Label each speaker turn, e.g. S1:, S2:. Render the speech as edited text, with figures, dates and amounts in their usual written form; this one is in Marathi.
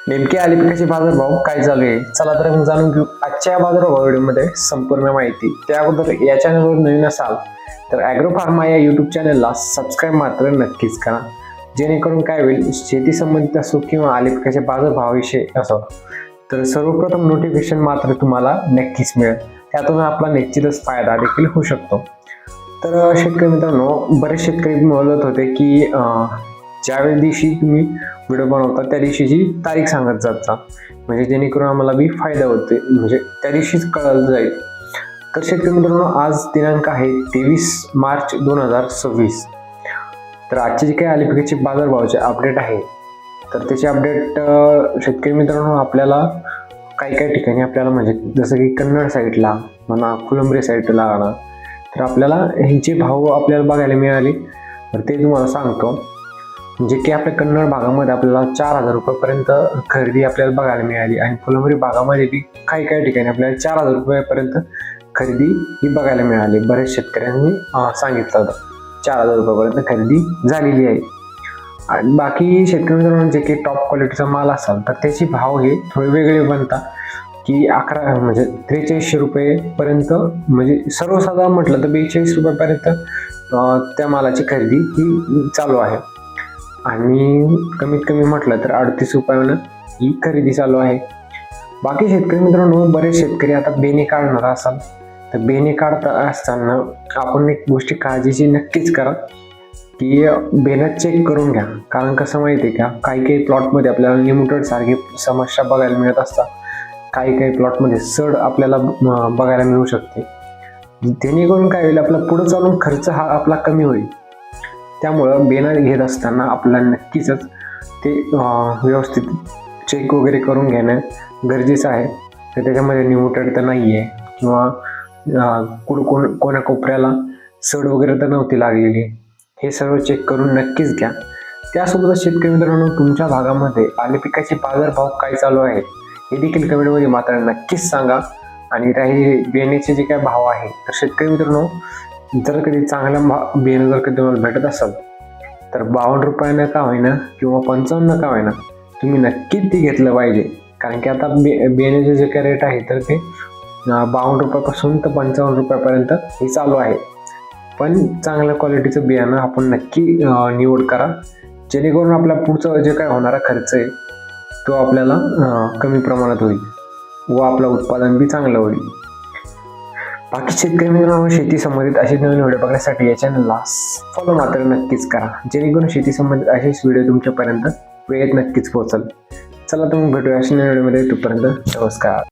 S1: नेमके अलिपिकाचे बाजारभाव काय चालू आहे, चला तर मग जाणून घेऊ आजच्या बाजारभाव व्हिडिओमध्ये संपूर्ण माहिती। त्या अगोदर या चॅनलवर नवीन असाल तर ॲग्रो फार्मा या यूट्यूब चॅनलला सबस्क्राईब मात्र नक्कीच करा, जेणेकरून काय होईल, शेती संबंधित असो किंवा अलिपिकाच्या बाजारभावाविषयी असो तर सर्वप्रथम नोटिफिकेशन मात्र तुम्हाला नक्कीच मिळेल। त्यातून आपला निश्चितच फायदा देखील होऊ शकतो। तर शेतकरी मित्रांनो, बरेच शेतकरी बोलत होते की ज्यावेळी दिवशी तुम्ही व्हिडिओ बनवता त्या दिवशीची तारीख सांगत जाता, म्हणजे जेणेकरून आम्हाला बी फायदा होते, म्हणजे त्या दिवशीच कळलं जाईल। तर शेतकरी मित्रांनो, आज दिनांक आहे 23 मार्च 2026। तर आजचे जे काही अलिपिकाचे बाजारभावाचे अपडेट आहे तर त्याचे अपडेट शेतकरी मित्रांनो आपल्याला काही ठिकाणी आपल्याला म्हणजे जसं की कन्नड साईडला म्हणा, फुलंब्री साईडला म्हणा, तर आपल्याला ह्यांचे भाव आपल्याला बघायला मिळाले। तर ते तुम्हाला सांगतो, जे की आपल्या कन्नड भागामध्ये आपल्याला 4000 रुपयापर्यंत खरेदी आपल्याला बघायला मिळाली आणि फुलंब्री भागामध्ये बी काही ठिकाणी आपल्याला 4000 रुपयापर्यंत खरेदी ही बघायला मिळाली। बरेच शेतकऱ्यांनी सांगितलं होतं 4000 रुपयापर्यंत खरेदी झालेली आहे। आणि बाकी शेतकरी मित्रांनो, जे की टॉप क्वालिटीचा माल असाल तर त्याचे भाव हे थोडे वेगळे बनतात की 11 म्हणजे 4300 रुपयेपर्यंत, म्हणजे सर्वसाधारण म्हटलं तर 42 रुपयापर्यंत त्या मालाची खरेदी ही चालू आहे आणि कमीत कमी म्हटलं तर 38 रुपयानं ही खरेदी चालू आहे। बाकी शेतकरी मित्रांनो, बरेच शेतकरी आता बेणे काढणार असाल तर बेणे काढता असताना आपण एक गोष्टी काळजीची नक्कीच करा की बेणं चेक करून घ्या। कारण कसं माहिती आहे का, काही प्लॉटमध्ये आपल्याला निमोटेड सारखी समस्या बघायला मिळत असतात, काही प्लॉटमध्ये सड आपल्याला बघायला मिळू शकते, जेणेकरून काय होईल, आपला पुढे चालून खर्च हा आपला कमी होईल। त्यामुळं बेणं घेत असताना आपल्याला नक्कीच ते व्यवस्थित चेक वगैरे करून घेणं गरजेचं आहे। तर त्याच्यामध्ये निमोटेड तर नाही आहे किंवा कोणा कोपऱ्याला सड वगैरे तर नव्हती लागलेली, हे सर्व चेक करून नक्कीच घ्या। त्यासोबतच शेतकरी मित्रांनो, तुमच्या भागामध्ये अलिपिकाचे बाजारभाव काय चालू आहे हे देखील कमेंटमध्ये मात्र नक्कीच सांगा। आणि राहिले बेण्याचे जे काय भाव आहे तर शेतकरी मित्रांनो, जर कधी चांगला बेणं जर कधी तुम्हाला भेटत असेल तर 52 रुपयानं का होईना किंवा 55 का होईना तुम्ही नक्कीच ते घेतलं पाहिजे। कारण की आता बेण्याचे जे काय रेट आहे तर ते 52 रुपयापासून तर 55 रुपयापर्यंत हे चालू आहे। पण चांगल्या क्वालिटीचं बियाणं आपण नक्की निवड करा, जेणेकरून आपला पुढचं जे काय होणारा खर्च आहे तो आपल्याला कमी प्रमाणात होईल व आपलं उत्पादन बी चांगलं होईल। बाकी शेतकरी मित्रांनो, शेती संबंधित असे नवीन व्हिडिओ बघण्यासाठी या चॅनलला फॉलो मात्र नक्कीच करा, जेणेकरून शेती संबंधित असेच व्हिडिओ तुमच्यापर्यंत वेळेत नक्कीच पोहोचल। चला तर मग भेटूया अशा नवीन व्हिडिओमध्ये, तोपर्यंत नमस्कार।